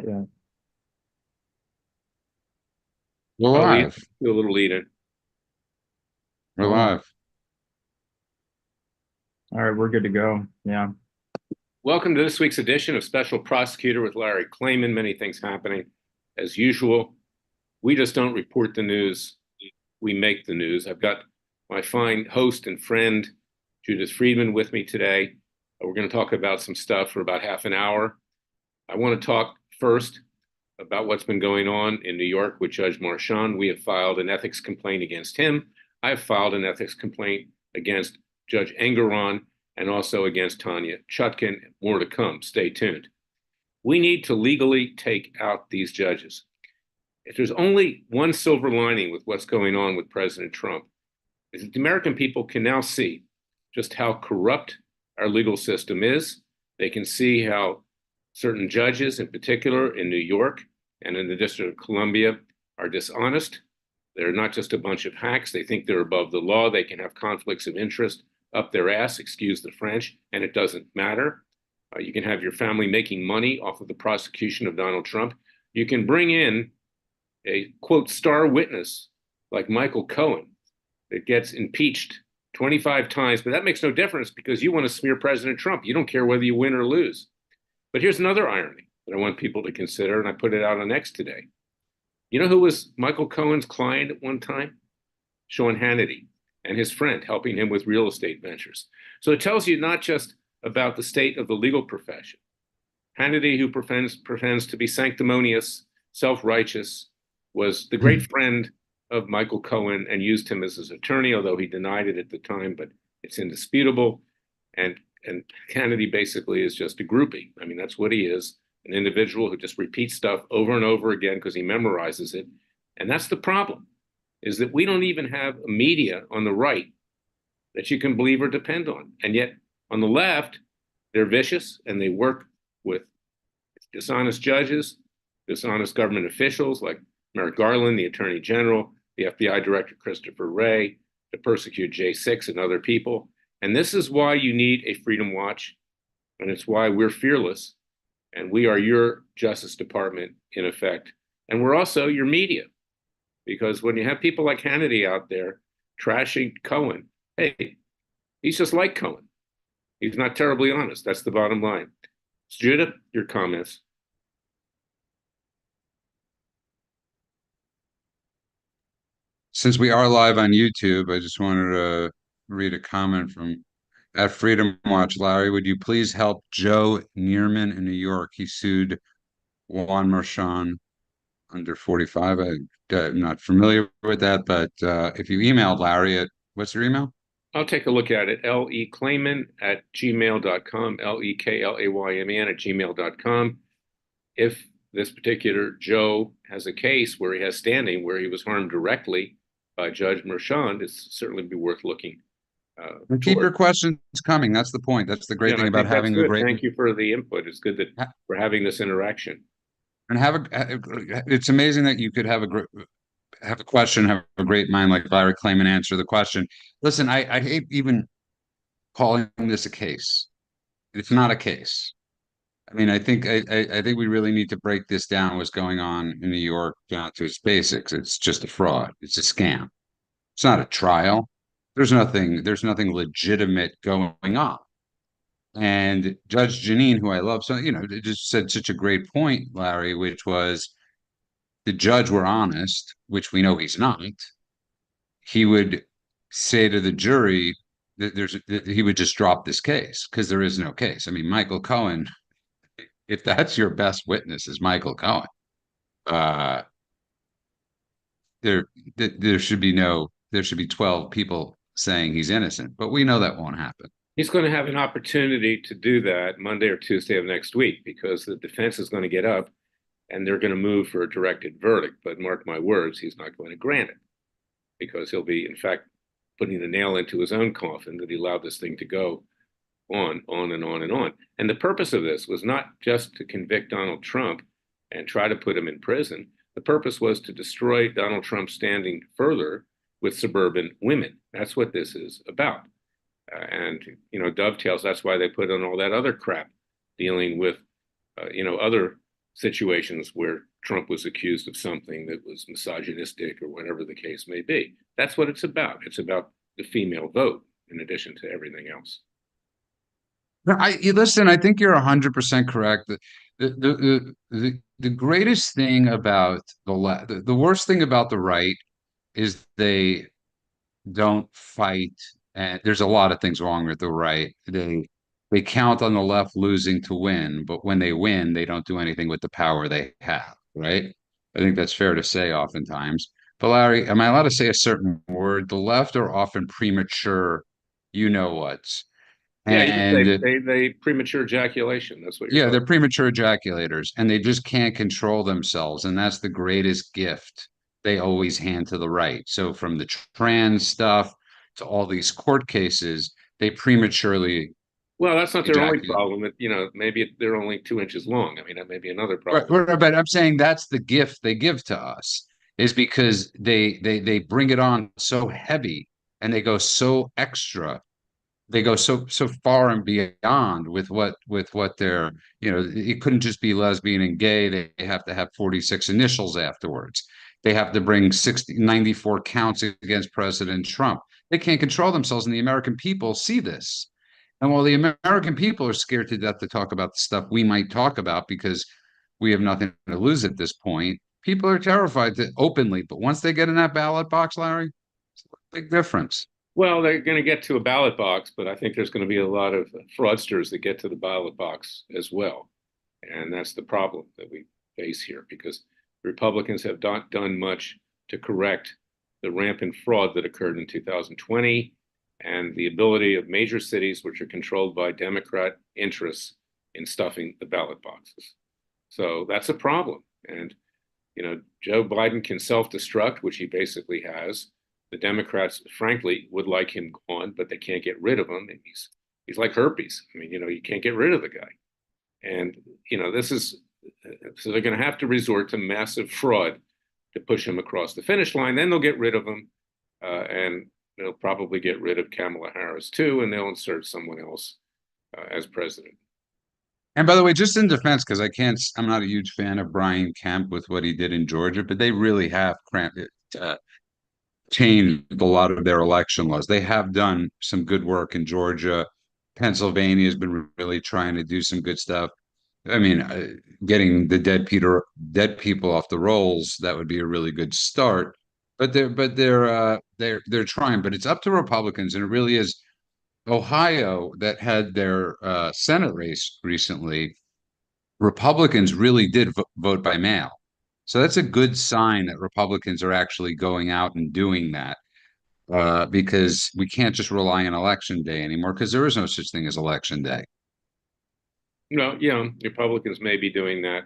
yet. We're Oh, lead, live. do a little lead in. We're Oh, live. all right, we're good to go. Yeah. Welcome to this week's edition of Special Prosecutor with Larry Klayman. Many things happening. As usual, we just don't report the news. We make the news. I've got my fine host and friend, Judith Friedman, with me today. We're going to talk about some stuff for about half an hour. I want to talk first about what's been going on in New York with Judge Marchand. We have filed an ethics complaint against him. I've filed an ethics complaint against Judge Engoron and also against Tanya Chutkin. More to come. Stay tuned. We need to legally take out these judges. If there's only one silver lining with what's going on with President Trump, is that the American people can now see just how corrupt our legal system is. They can see how certain judges, in particular in New York and in the District of Columbia, are dishonest. They're not just a bunch of hacks. They think they're above the law. They can have conflicts of interest up their ass, excuse the French, and it doesn't matter. You can have your family making money off of the prosecution of Donald Trump. You can bring in a, quote, star witness like Michael Cohen that gets impeached 25 times, but that makes no difference because you want to smear President Trump. You don't care whether you win or lose. But here's another irony that I want people to consider, and I put it out on X today. You know who was Michael Cohen's client at one time? Sean Hannity and his friend helping him with real estate ventures. So it tells you not just about the state of the legal profession. Hannity, who pretends to be sanctimonious, self-righteous, was the great friend of Michael Cohen and used him as his attorney, although he denied it at the time, but it's indisputable. And Hannity basically is just a groupie. I mean, that's what he is, an individual who just repeats stuff over and over again because he memorizes it. And that's the problem, is that we don't even have a media on the right that you can believe or depend on. And yet on the left, they're vicious and they work with dishonest judges, dishonest government officials like Merrick Garland, the Attorney General, the FBI Director Christopher Wray, to persecute J6 and other people. And this is why you need a Freedom Watch, and it's why we're fearless, and we are your Justice Department in effect. And we're also your media, because when you have people like Hannity out there trashing Cohen, hey, he's just like Cohen. He's not terribly honest. That's the bottom line. Judith, your comments. Since we are live on YouTube, I just wanted to read a comment from at Freedom Watch. Larry, would you please help Joe Neerman in New York? He sued Juan Marchand under 45. I'm not familiar with that, but if you emailed Larry at what's your email? I'll take a look at it. leklayman@gmail.com, leklayman@gmail.com. If this particular Joe has a case where he has standing, where he was harmed directly by Judge Marchand, it's certainly be worth looking And keep toward. your questions coming. That's the point. That's the Yeah, great and thing I about think that's having a good. great Thank you for the input. It's good that we're having this interaction. and have a. It's amazing that you could have a question, have a great mind like Larry claim and answer the question. Listen, I hate even calling this a case. It's not a case. I mean, I think we really need to break this down. What's going on in New York down to its basics? It's just a fraud. It's a scam. It's not a trial. There's nothing legitimate going on. And Judge Janine, who I love, so just said such a great point, Larry, which was the judge were honest, which we know he's not. He would say to the jury that he would just drop this case because there is no case. I mean, Michael Cohen, if that's your best witness is Michael Cohen, uh, there there should be 12 people saying he's innocent, but we know that won't happen. He's going to have an opportunity to do that Monday or Tuesday of next week because the defense is going to get up and they're going to move for a directed verdict. But mark my words, he's not going to grant it because he'll be, in fact, putting the nail into his own coffin that he allowed this thing to go on and on and on. And the purpose of this was not just to convict Donald Trump and try to put him in prison. The purpose was to destroy Donald Trump's standing further with suburban women. That's what this is about. And, dovetails, that's why they put on all that other crap dealing with, other situations where Trump was accused of something that was misogynistic or whatever the case may be. That's what it's about. It's about the female vote in addition to everything else. Listen, I think you're 100% correct. The greatest thing about the worst thing about the right is they don't fight. And there's a lot of things wrong with the right. They count on the left losing to win, but when they win, they don't do anything with the power they have, right? I think that's fair to say oftentimes. But Larry, am I allowed to say a certain word? The left are often premature, you know what? Yeah, you say And they premature ejaculation. That's what you're yeah, talking. they're premature ejaculators and they just can't control themselves. And that's the greatest gift they always hand to the right. So from the trans stuff to all these court cases, they prematurely Well, that's not their only ejaculate. problem. Maybe they're only 2 inches long. I mean, that may be another Right, problem. right, but I'm saying that's the gift they give to us is because they bring it on so heavy and they go so extra, they go so far and beyond with what they're, it couldn't just be lesbian and gay. They have to have 46 initials afterwards. They have to bring 94 counts against President Trump. They can't control themselves, and the American people see this. And while the American people are scared to death to talk about the stuff we might talk about because we have nothing to lose at this point, people are terrified to openly. But once they get in that ballot box, Larry, it's a big difference. Well, they're going to get to a ballot box, but I think there's going to be a lot of fraudsters that get to the ballot box as well. And that's the problem that we face here because Republicans have not done much to correct the rampant fraud that occurred in 2020 and the ability of major cities, which are controlled by Democrat interests, in stuffing the ballot boxes. So that's a problem. And, Joe Biden can self-destruct, which he basically has. The Democrats, frankly, would like him gone, but they can't get rid of him. And he's like herpes. I mean, you can't get rid of the guy. And, this is so they're going to have to resort to massive fraud to push him across the finish line. Then they'll get rid of him. And they'll probably get rid of Kamala Harris too. And they'll insert someone else as president. And by the way, just in defense, because I'm not a huge fan of Brian Kemp with what he did in Georgia, but they really have changed a lot of their election laws. They have done some good work in Georgia. Pennsylvania has been really trying to do some good stuff. I mean, getting the dead people off the rolls, that would be a really good start. But they're trying. But it's up to Republicans, and it really is. Ohio, that had their Senate race recently, Republicans really did vote by mail. So that's a good sign that Republicans are actually going out and doing that because we can't just rely on election day anymore because there is no such thing as election day. Republicans may be doing that.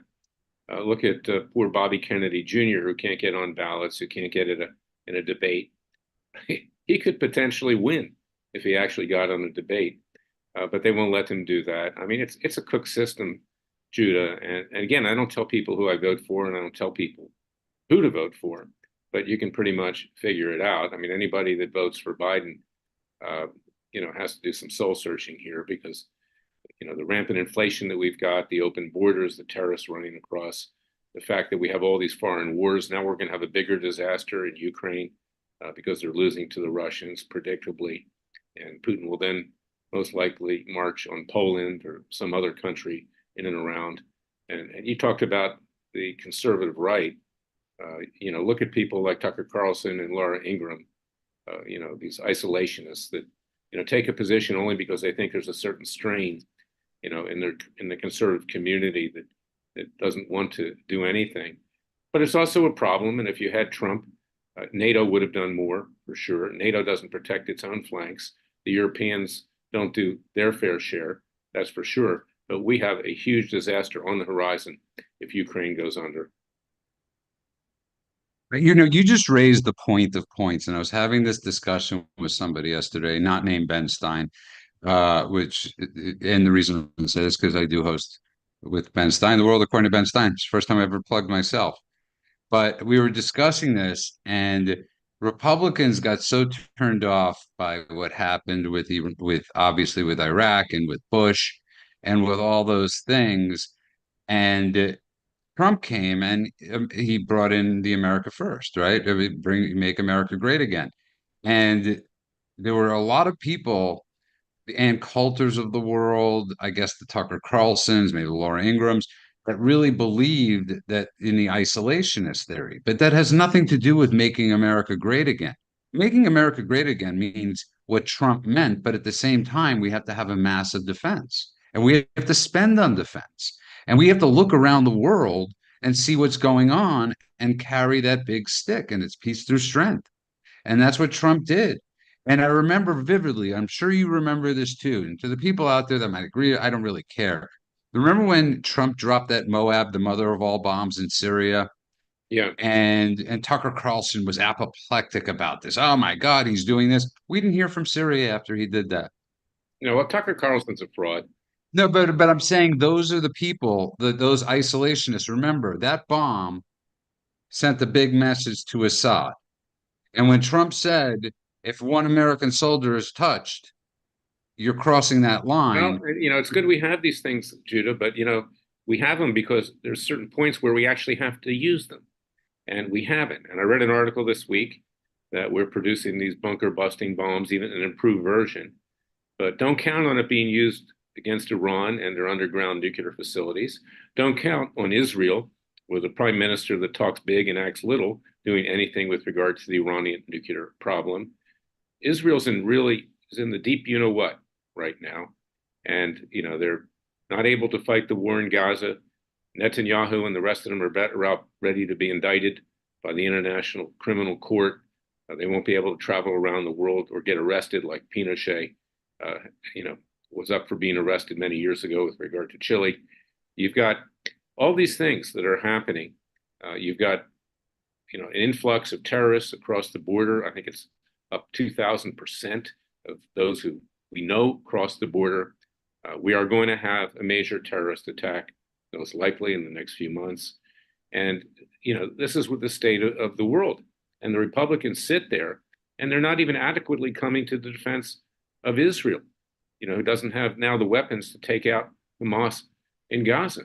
Look at poor Bobby Kennedy Jr., who can't get on ballots, who can't get in a debate. He could potentially win if he actually got on a debate, but they won't let him do that. I mean, it's a cooked system, Judah. And again, I don't tell people who I vote for, and I don't tell people who to vote for, but you can pretty much figure it out. I mean, anybody that votes for Biden, has to do some soul searching here because the rampant inflation that we've got, the open borders, the terrorists running across, the fact that we have all these foreign wars. Now we're going to have a bigger disaster in Ukraine because they're losing to the Russians, predictably. And Putin will then most likely march on Poland or some other country in and around. And you talked about the conservative right. Look at people like Tucker Carlson and Laura Ingraham, these isolationists that, take a position only because they think there's a certain strain in the conservative community that doesn't want to do anything. But it's also a problem. And if you had Trump, NATO would have done more for sure. NATO doesn't protect its own flanks. The Europeans don't do their fair share, that's for sure. But we have a huge disaster on the horizon if Ukraine goes under. You just raised the point of points, and I was having this discussion with somebody yesterday, not named Ben Stein, and the reason I say this because I do host with Ben Stein, The World According to Ben Stein. It's the first time I ever plugged myself. But we were discussing this, and Republicans got so turned off by what happened with obviously with Iraq and with Bush and with all those things. And Trump came and he brought in the America First, right? Make America great again. And there were a lot of people, the Ann Coulters of the world, I guess the Tucker Carlsons, maybe the Laura Ingrams, that really believed that in the isolationist theory. But that has nothing to do with making America great again. Making America great again means what Trump meant, but at the same time, we have to have a massive defense and we have to spend on defense. And we have to look around the world and see what's going on and carry that big stick, and it's peace through strength. And that's what Trump did. And I remember vividly, I'm sure you remember this too. And to the people out there that might agree, I don't really care. Remember when Trump dropped that Moab, the mother of all bombs in Syria? Yeah. And Tucker Carlson was apoplectic about this. Oh my God, he's doing this. We didn't hear from Syria after he did that. Well, Tucker Carlson's a fraud. No, but I'm saying those are the people, those isolationists. Remember, that bomb sent a big message to Assad. And when Trump said, if one American soldier is touched, you're crossing that Well, line. it's good we have these things, Judah, but we have them because there's certain points where we actually have to use them, and we haven't. And I read an article this week that we're producing these bunker busting bombs, even an improved version, but don't count on it being used against Iran and their underground nuclear facilities. Don't count on Israel, with a prime minister that talks big and acts little, doing anything with regard to the Iranian nuclear problem. Israel's is in the deep you know what right now. And, they're not able to fight the war in Gaza. Netanyahu and the rest of them are out ready to be indicted by the International Criminal Court. They won't be able to travel around the world or get arrested like Pinochet, was up for being arrested many years ago with regard to Chile. You've got all these things that are happening. You've got, an influx of terrorists across the border. I think it's up 2,000% of those who we know cross the border. We are going to have a major terrorist attack, most likely in the next few months. And, this is what the state of the world. And the Republicans sit there and they're not even adequately coming to the defense of Israel, who doesn't have now the weapons to take out Hamas in Gaza.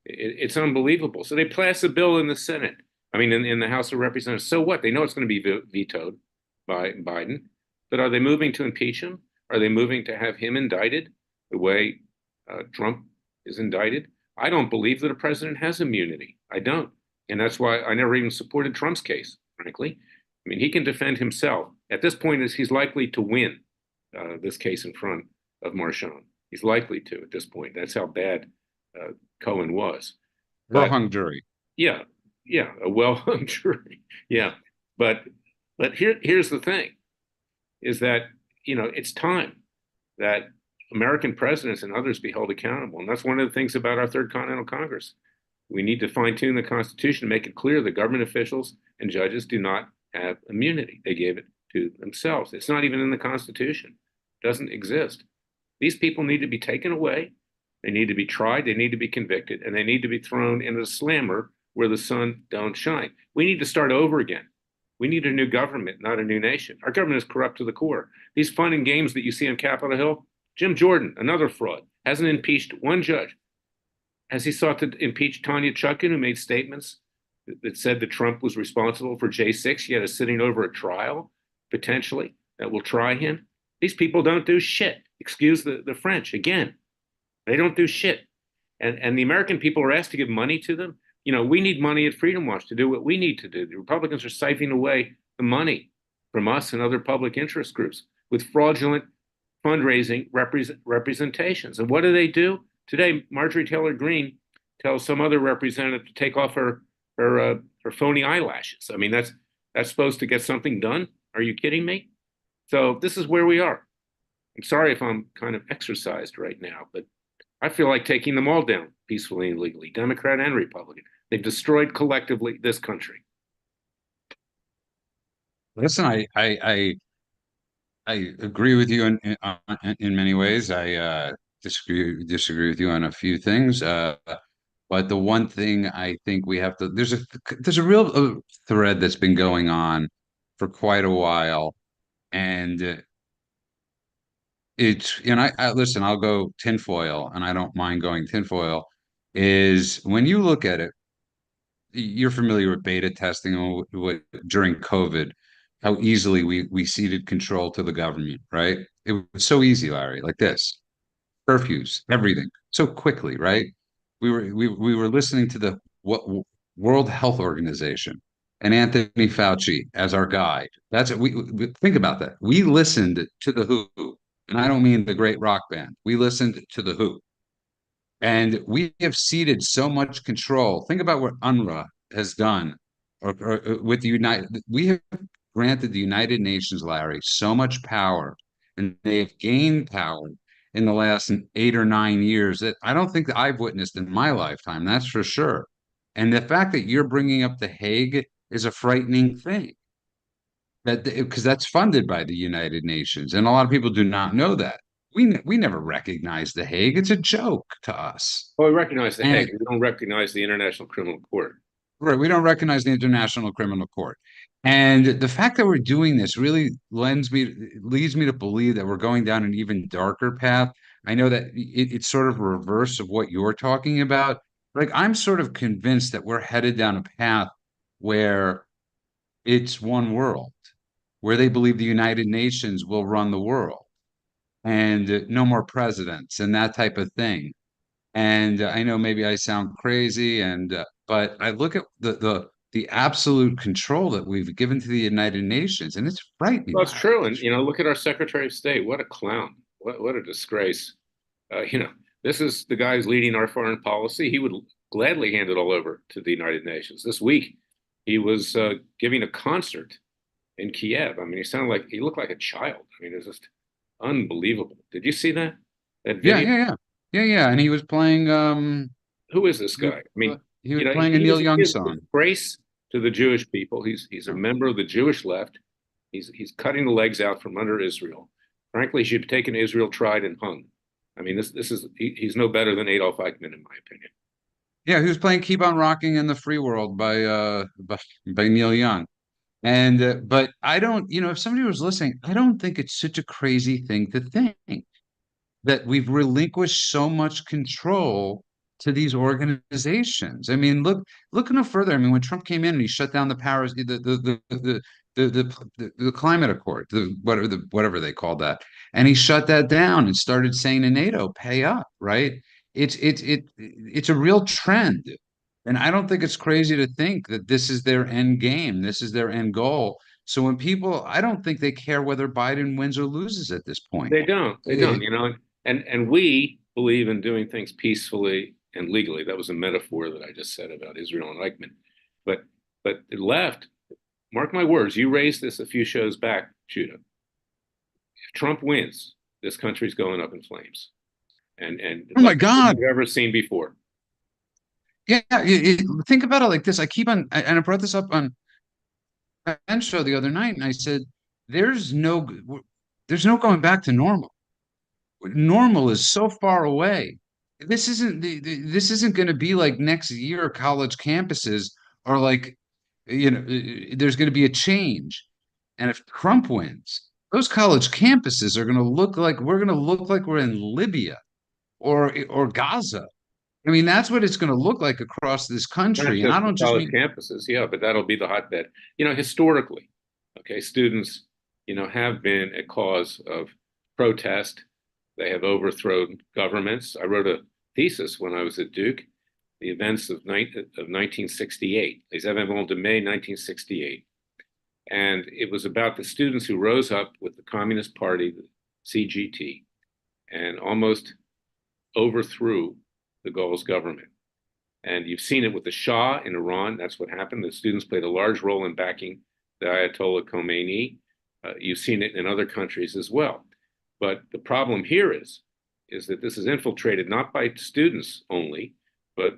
It's unbelievable. So they pass a bill in the Senate. I mean, in the House of Representatives. So what? They know it's going to be vetoed by Biden. But are they moving to impeach him? Are they moving to have him indicted the way Trump is indicted? I don't believe that a president has immunity. I don't. And that's why I never even supported Trump's case, frankly. I mean, he can defend himself. At this point, he's likely to win this case in front of Marchand. He's likely to at this point. That's how bad Cohen was. Well-hung jury. Yeah, a well-hung jury. Yeah, but here's the thing, is that it's time that American presidents and others be held accountable, and that's one of the things about our Third Continental Congress. We need to fine-tune the Constitution to make it clear that government officials and judges do not have immunity. They gave it to themselves. It's not even in the Constitution. It doesn't exist. These people need to be taken away. They need to be tried. They need to be convicted, and they need to be thrown into the slammer where the sun don't shine. We need to start over again. We need a new government, not a new nation. Our government is corrupt to the core. These fun and games that you see on Capitol Hill, Jim Jordan, another fraud, hasn't impeached one judge. Has he sought to impeach Tanya Chutkan, who made statements that said that Trump was responsible for J6, yet is sitting over a trial, potentially, that will try him? These people don't do shit. Excuse the French. Again, they don't do shit. And the American people are asked to give money to them. We need money at Freedom Watch to do what we need to do. The Republicans are siphoning away the money from us and other public interest groups with fraudulent fundraising representations. And what do? Today, Marjorie Taylor Greene tells some other representative to take off her phony eyelashes. I mean, that's supposed to get something done? Are you kidding me? So this is where we are. I'm sorry if I'm kind of exercised right now, but I feel like taking them all down peacefully and legally, Democrat and Republican. They've destroyed collectively this country. Listen, I agree with you in many ways. I disagree with you on a few things. But the one thing I think we have to there's a real thread that's been going on for quite a while, and I listen. I'll go tinfoil, and I don't mind going tinfoil. Is when you look at it, you're familiar with beta testing and during COVID, how easily we ceded control to the government, right? It was so easy, Larry, like this. Curfews, everything, so quickly, right? We were listening to the what World Health Organization and Anthony Fauci as our guide. That's it. We think about that. We listened to the WHO, and I don't mean the great rock band. We listened to the WHO. And we have ceded so much control. Think about what UNRWA has done, or with the United. We have granted the United Nations, Larry, so much power, and they have gained power in the last 8 or 9 years that I don't think that I've witnessed in my lifetime. That's for sure. And the fact that you're bringing up the Hague is a frightening thing. That because that's funded by the United Nations, and a lot of people do not know that. We never recognize the Hague. It's a joke to us. Well, we recognize the Hague. And We don't recognize the International Criminal Court. right, we don't recognize the International Criminal Court. And the fact that we're doing this really leads me to believe that we're going down an even darker path. I know that it's sort of reverse of what you're talking about. Like I'm sort of convinced that we're headed down a path where it's one world, where they believe the United Nations will run the world and no more presidents and that type of thing. And I know maybe I sound crazy, and but I look at the absolute control that we've given to the United Nations, and it's frightening, Well, it's Larry. true. And, look at our Secretary of State. What a clown. What a disgrace. This is the guy who's leading our foreign policy. He would gladly hand it all over to the United Nations. This week, he was giving a concert in Kiev. I mean, he looked like a child. I mean, it was just unbelievable. Did you see that? That Yeah, video? yeah, yeah, yeah, yeah. And he was playing. Who is this guy? I mean, He was playing a he Neil is Young a song. disgrace to the Jewish people. He's a member of the Jewish left. He's cutting the legs out from under Israel. Frankly, he should be taken to Israel, tried, and hung. I mean, he's no better than Adolf Eichmann, in my opinion. Yeah, he was playing "Keep on Rocking in the Free World" by Neil Young. And but I don't, if somebody was listening, I don't think it's such a crazy thing to think that we've relinquished so much control to these organizations. I mean, look no further. I mean, when Trump came in and he shut down the Paris, the climate accord, whatever they called that, and he shut that down and started saying to NATO, "Pay up," right? It's a real trend, and I don't think it's crazy to think that this is their end game, this is their end goal. So when people, I don't think they care whether Biden wins or loses at this point. They don't. They don't. And we believe in doing things peacefully and legally. That was a metaphor that I just said about Israel and Eichmann. But the left, mark my words, you raised this a few shows back, Judah. If Trump wins, this country's going up in flames. And Oh my like God. we've ever seen before. Yeah, think about it like this. And I brought this up on Ben show the other night, and I said, "There's no, there's no going back to normal. Normal is so far away. This isn't going to be like next year. College campuses are like, there's going to be a change, and if Trump wins, those college campuses are going to look like we're in Libya or Gaza. I mean, that's what it's going to look like across this Not country. And I just the don't just college mean campuses, yeah, but that'll be the hotbed. Historically, okay, students, have been a cause of protest. They have overthrown governments. I wrote a thesis when I was at Duke, the events of 1968, les événements de mai 1968. And it was about the students who rose up with the Communist Party, the CGT, and almost overthrew the Gaulle's government. And you've seen it with the Shah in Iran. That's what happened. The students played a large role in backing the Ayatollah Khomeini. You've seen it in other countries as well. But the problem here is that this is infiltrated not by students only, but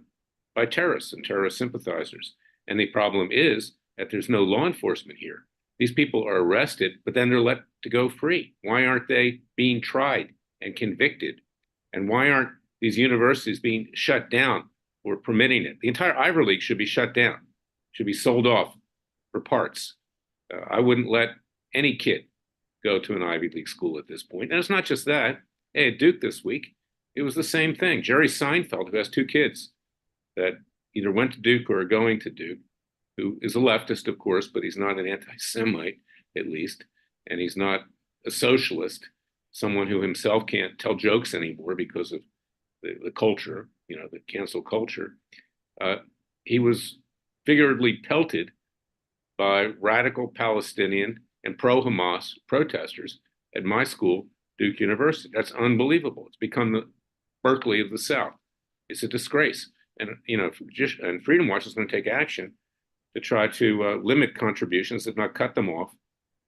by terrorists and terrorist sympathizers. And the problem is that there's no law enforcement here. These people are arrested, but then they're let to go free. Why aren't they being tried and convicted? And why aren't these universities being shut down or permitting it? The entire Ivy League should be shut down, should be sold off for parts. I wouldn't let any kid go to an Ivy League school at this point. And it's not just that. Hey, at Duke this week, it was the same thing. Jerry Seinfeld, who has two kids that, either went to Duke or are going to Duke, who is a leftist, of course, but he's not an anti-Semite, at least, and he's not a socialist, someone who himself can't tell jokes anymore because of the culture, the cancel culture. He was figuratively pelted by radical Palestinian and pro-Hamas protesters at my school, Duke University. That's unbelievable. It's become the Berkeley of the South. It's a disgrace. And, and Freedom Watch is going to take action to try to limit contributions, if not cut them off,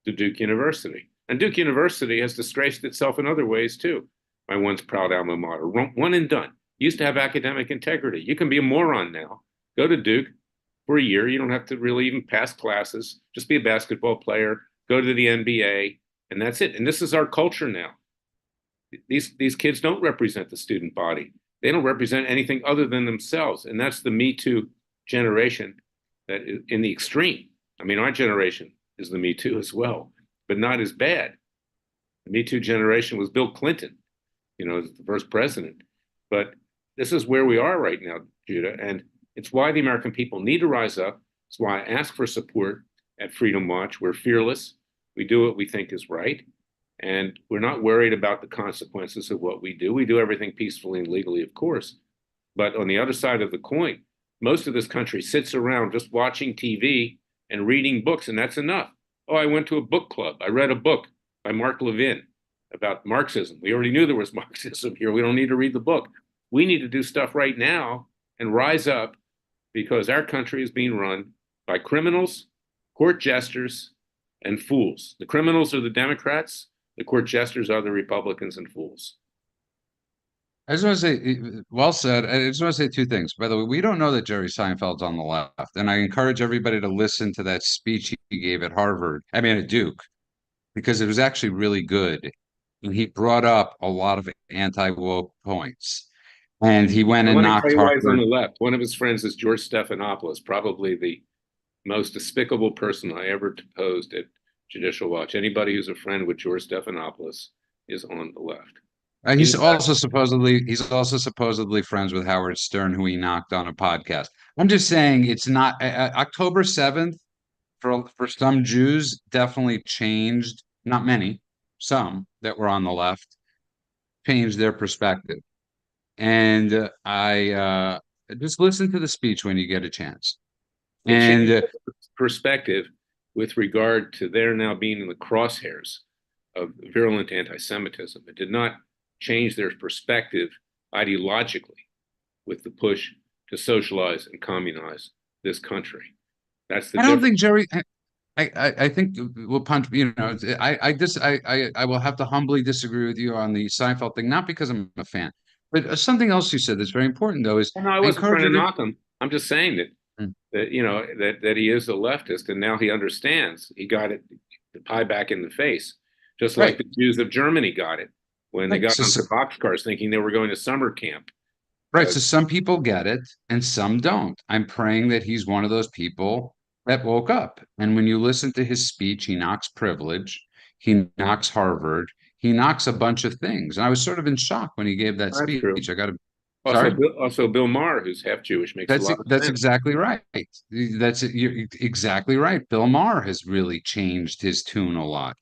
to Duke University. And Duke University has disgraced itself in other ways, too. My once proud alma mater, one and done. Used to have academic integrity. You can be a moron now. Go to Duke for a year. You don't have to really even pass classes. Just be a basketball player. Go to the NBA, and that's it. And this is our culture now. These kids don't represent the student body. They don't represent anything other than themselves. And that's the Me Too generation that is in the extreme. I mean, our generation is the Me Too as well, but not as bad. The Me Too generation was Bill Clinton, as the first president. But this is where we are right now, Judah. And it's why the American people need to rise up. It's why I ask for support at Freedom Watch. We're fearless. We do what we think is right. And we're not worried about the consequences of what we do. We do everything peacefully and legally, of course. But on the other side of the coin, most of this country sits around just watching TV and reading books, and that's enough. Oh, I went to a book club. I read a book by Mark Levin about Marxism. We already knew there was Marxism here. We don't need to read the book. We need to do stuff right now and rise up, because our country is being run by criminals, court jesters, and fools. The criminals are the Democrats. The court jesters are the Republicans and fools. I just want to say, well said. I just want to say two things. By the way, we don't know that Jerry Seinfeld's on the left, and I encourage everybody to listen to that speech he gave at Harvard, at Duke, because it was actually really good. And he brought up a lot of anti-woke points. And he went and Let me knocked tell you why he's on Harvard. the left. One of his friends is George Stephanopoulos, probably the most despicable person I ever deposed at Judicial Watch. Anybody who's a friend with George Stephanopoulos is on the left. He's also supposedly friends with Howard Stern, who he knocked on a podcast. I'm just saying it's not October 7th for some Jews definitely changed, not many, some that were on the left changed their perspective. And I just listen to the speech when you get a chance. It And changed perspective with regard to their now being in the crosshairs of virulent anti-Semitism. It did not change their perspective ideologically with the push to socialize and communize this country. That's the I don't difference. think Jerry. I think we'll punch. I will have to humbly disagree with you on the Seinfeld thing, not because I'm a fan, but something else you said that's very important though is No, I I wasn't encourage trying to every. knock him. I'm just saying that Mm. that he is a leftist, and now he understands. He got it, the pie back in the face, just like Right, the Jews of Germany got it when they right. got onto boxcars thinking they were going to summer camp. Right. So some people get it and some don't. I'm praying that he's one of those people that woke up. And when you listen to his speech, he knocks privilege, he knocks Harvard, he knocks a bunch of things. And I was sort of in shock when he gave that That's true. speech. I got to, Also, sorry. Bill Maher, who's half Jewish, makes a lot of That's sense. exactly right. You're exactly right. Bill Maher has really changed his tune a lot.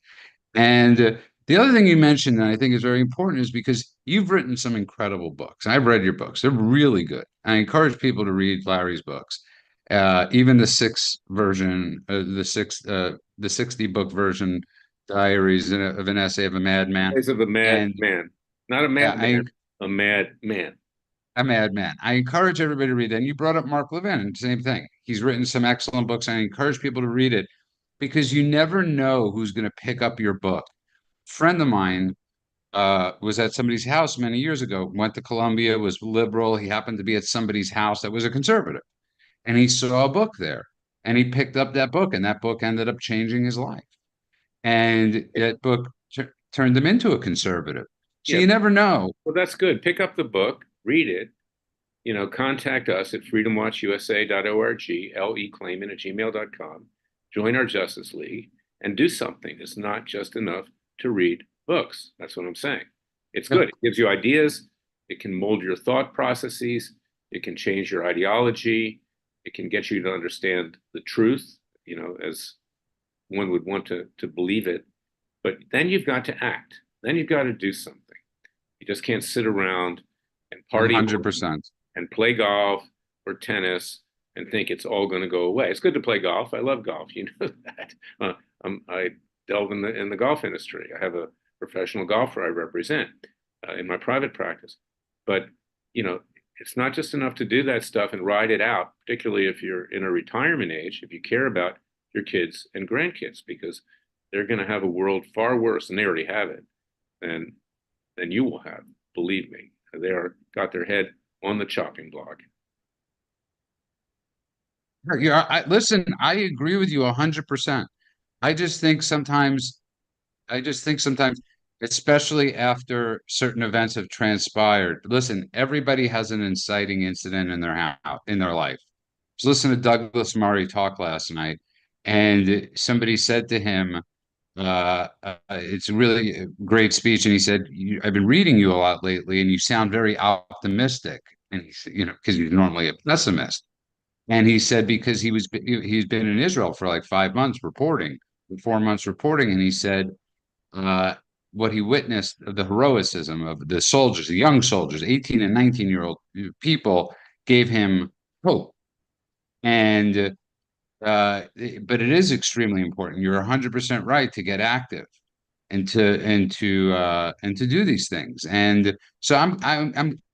And the other thing you mentioned that I think is very important is because you've written some incredible books. I've read your books; they're really good. I encourage people to read Larry's books, even the the 60 book version, Diaries of an Essay of a Madman, Days of a and madman, not a yeah, madman, a madman. a madman. I encourage everybody to read that. And you brought up Mark Levin, and same thing. He's written some excellent books. I encourage people to read it because you never know who's going to pick up your book. Friend of mine was at somebody's house many years ago, went to Columbia, was liberal. He happened to be at somebody's house that was a conservative, and he saw a book there, and he picked up that book, and that book ended up changing his life. And that book turned him into a conservative. So Yeah, you never know. well, that's good. Pick up the book, read it. Contact us at freedomwatchusa.org, leclayman@gmail.com. Join our Justice League and do something. It's not just enough to read books. That's what I'm saying. It's good. It gives you ideas. It can mold your thought processes. It can change your ideology. It can get you to understand the truth, as one would want to believe it. But then you've got to act. Then you've got to do something. You just can't sit around and party 100%. and play golf or tennis and think it's all going to go away. It's good to play golf. I love golf. You know that. I delve in the golf industry. I have a professional golfer I represent in my private practice. But it's not just enough to do that stuff and ride it out, particularly if you're in a retirement age, if you care about your kids and grandkids, because they're going to have a world far worse, and they already have it, than you will have. Believe me, they are got their head on the chopping block. Yeah, listen, I agree with you 100%. I just think sometimes, especially after certain events have transpired, listen, everybody has an inciting incident in their house, in their life. So listen to Douglas Murray talk last night, and somebody said to him, it's a really great speech. And he said, I've been reading you a lot lately, and you sound very optimistic. And he said, because he's normally a pessimist. And he said, because he's been in Israel for like 5 months reporting, 4 months reporting. And he said, uh, what he witnessed of the heroism of the soldiers, the young soldiers, 18 and 19-year-old people, gave him hope. And but it is extremely important. You're 100% right to get active and to do these things. And so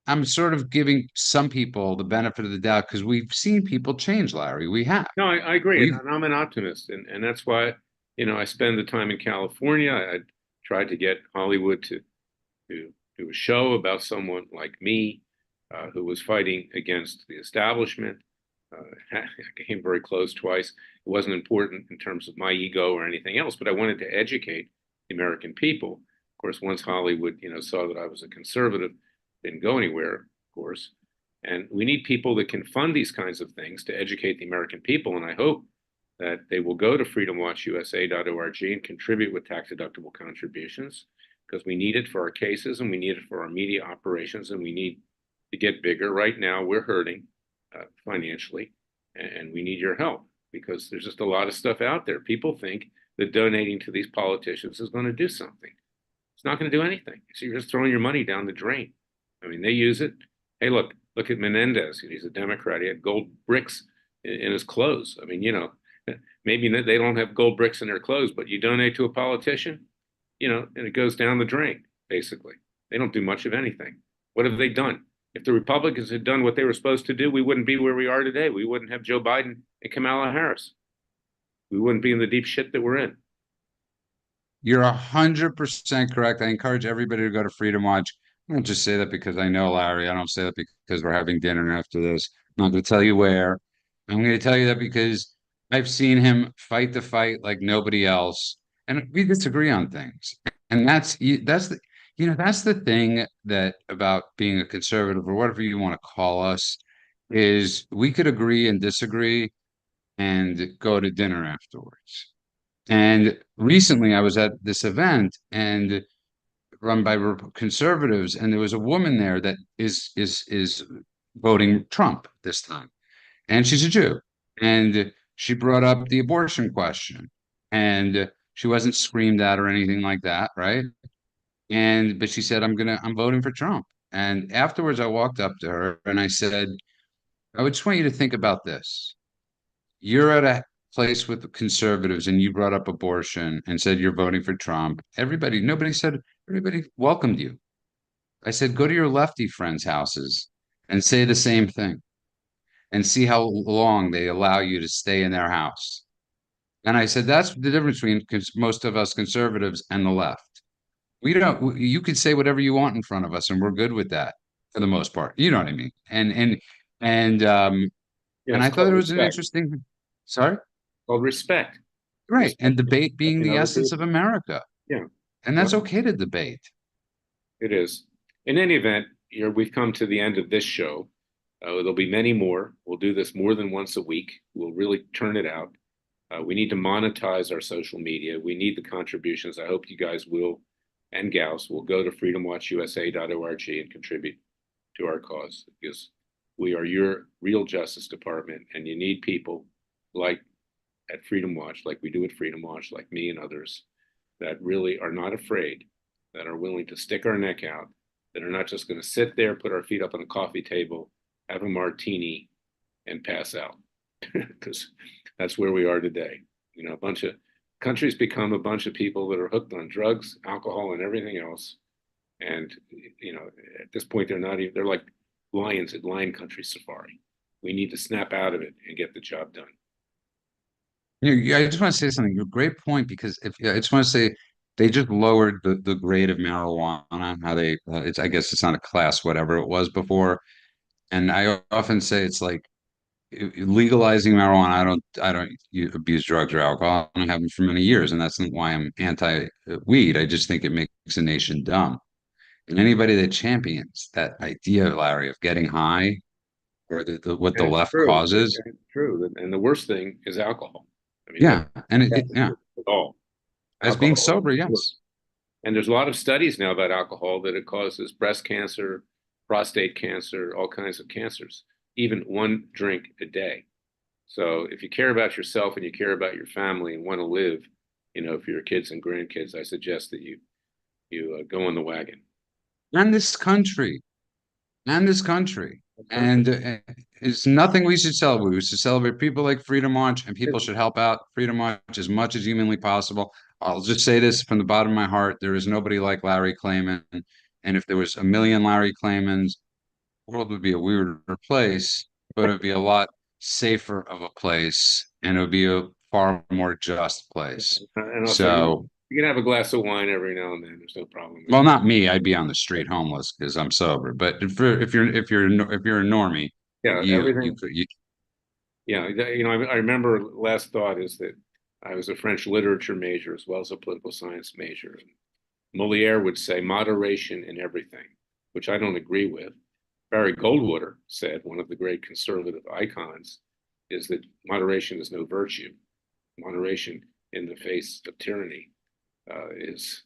I'm sort of giving some people the benefit of the doubt because we've seen people change, Larry. We have. No, I agree, We've and I'm an optimist, and that's why I spend the time in California. I tried to get Hollywood to do a show about someone like me who was fighting against the establishment. I came very close twice. It wasn't important in terms of my ego or anything else, but I wanted to educate the American people. Of course, once Hollywood, saw that I was a conservative, didn't go anywhere, of course. And we need people that can fund these kinds of things to educate the American people. And I hope that they will go to freedomwatchusa.org and contribute with tax-deductible contributions, because we need it for our cases and we need it for our media operations, and we need to get bigger. Right now, we're hurting financially, and we need your help because there's just a lot of stuff out there. People think that donating to these politicians is going to do something. It's not going to do anything. So you're just throwing your money down the drain. I mean, they use it. Hey, look at Menendez. He's a Democrat. He had gold bricks in his clothes. I mean, maybe they don't have gold bricks in their clothes, but you donate to a politician, and it goes down the drain, basically. They don't do much of anything. What have they done? If the Republicans had done what they were supposed to do, we wouldn't be where we are today. We wouldn't have Joe Biden and Kamala Harris. We wouldn't be in the deep shit that we're in. You're 100% correct. I encourage everybody to go to Freedom Watch. I don't just say that because I know Larry. I don't say that because we're having dinner after this. I'm not going to tell you where. I'm going to tell you that because I've seen him fight the fight like nobody else, and we disagree on things. And that's the thing that about being a conservative or whatever you want to call us is we could agree and disagree and go to dinner afterwards. And recently I was at this event and run by conservatives, and there was a woman there that is voting Trump this time. And she's a Jew. And she brought up the abortion question. And she wasn't screamed at or anything like that, right? But she said, I'm voting for Trump. And afterwards I walked up to her and I said, I would just want you to think about this. You're at a place with the conservatives and you brought up abortion and said you're voting for Trump. Everybody welcomed you. I said, go to your lefty friends' houses and say the same thing and see how long they allow you to stay in their house. And I said, that's the difference between most of us conservatives and the left. You could say whatever you want in front of us and we're good with that for the most part. You know what I mean? And I thought it was an interesting. Sorry? Called respect. Right. Respect. And debate being the essence of America. Yeah. And that's okay to debate. It is. In any event, we've come to the end of this show. There'll be many more. We'll do this more than once a week. We'll really turn it out. We need to monetize our social media. We need the contributions. I hope you guys will, and gals will go to freedomwatchusa.org and contribute to our cause, because We are your real Justice Department, and you need people like at Freedom Watch, like we do at Freedom Watch, like me and others, that really are not afraid, that are willing to stick our neck out, that are not just going to sit there, put our feet up on a coffee table, have a martini, and pass out. Because that's where we are today. You know, a bunch of countries become a bunch of people that are hooked on drugs, alcohol, and everything else. And, you know, at this point, they're not even, they're like lions at lion country safari. We need to snap out of it and get the job done. Yeah, I just want to say something. A great point, because if I just want to say they just lowered the grade of marijuana. How they it's, I guess it's not a class, whatever it was before. And I often say it's like legalizing marijuana. I don't abuse drugs or alcohol. I haven't for many years, and that's not why I'm anti weed. I just think it makes a nation dumb. And anybody that champions that idea, Larry, of getting high, or what the And it's left true. causes, And it's true. And the worst thing is alcohol. I mean, what yeah, and yeah, at all. as being Alcohol. sober, yes. And there's a lot of studies now about alcohol that it causes breast cancer, prostate cancer, all kinds of cancers, even one drink a day. So if you care about yourself and you care about your family and want to live, you know, for your kids and grandkids, I suggest that you go on the wagon. And this country, and this country. That's And right. it's nothing we should celebrate. We should celebrate people like Freedom Watch, and people should help out Freedom Watch as much as humanly possible. I'll just say this from the bottom of my heart: there is nobody like Larry Klayman. And if there was a million Larry Claymans, the world would be a weirder place, but it would be a lot safer of a place, and it would be a far more just place. And also, So, you can have a glass of wine every now and then. There's no problem with well, it. not me. I'd be on the street homeless because I'm sober. But if you're a normie, Yeah, you everything. could Yeah, you know, I remember last thought is that I was a French literature major as well as a political science major. Moliere would say moderation in everything, which I don't agree with. Barry Goldwater said, one of the great conservative icons, is that moderation is no virtue. Moderation in the face of tyranny is,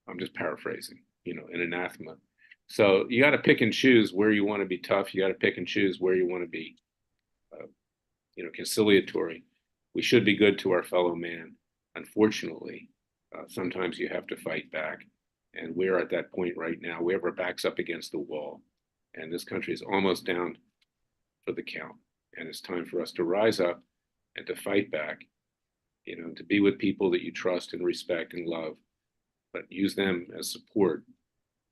I'm just paraphrasing, you know, an anathema. So you got to pick and choose where you want to be tough. You got to pick and choose where you want to be, you know, conciliatory. We should be good to our fellow man. Unfortunately, sometimes you have to fight back. And we're at that point right now. We have our backs up against the wall. And this country is almost down for the count. And it's time for us to rise up and to fight back, you know, to be with people that you trust and respect and love, but use them as support.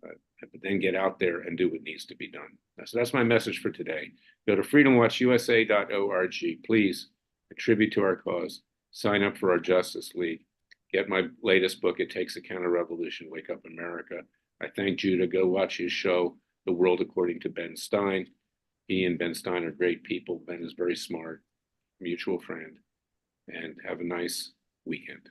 But then get out there and do what needs to be done. So that's my message for today. Go to freedomwatchusa.org. Please contribute to our cause. Sign up for our Justice League. Get my latest book, It Takes a Counter-Revolution, Wake Up America. I thank Judah. Go watch his show, The World According to Ben Stein. He and Ben Stein are great people. Ben is very smart, mutual friend. And have a nice weekend.